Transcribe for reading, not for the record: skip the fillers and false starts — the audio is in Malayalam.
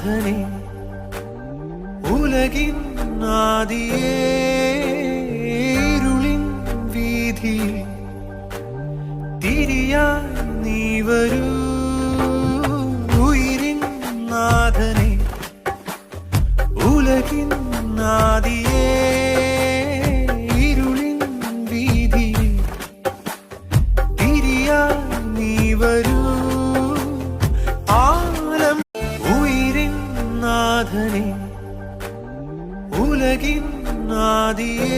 നാഥനെ ഉലകിൻ ആദിയേ ഇരുളിൻ വീതിയിൽ തിരിയാൻ നീ വരൂ ഉയിരിൻ നാഥനെ ഉലകിൻ ആദിയേ ഇരുളിൻ വീതിയിൽ തിരിയാൻ നീ വരൂ ആലം ഉയിരിൻ നാഥനെ ഉലകിൻ ആദിയേ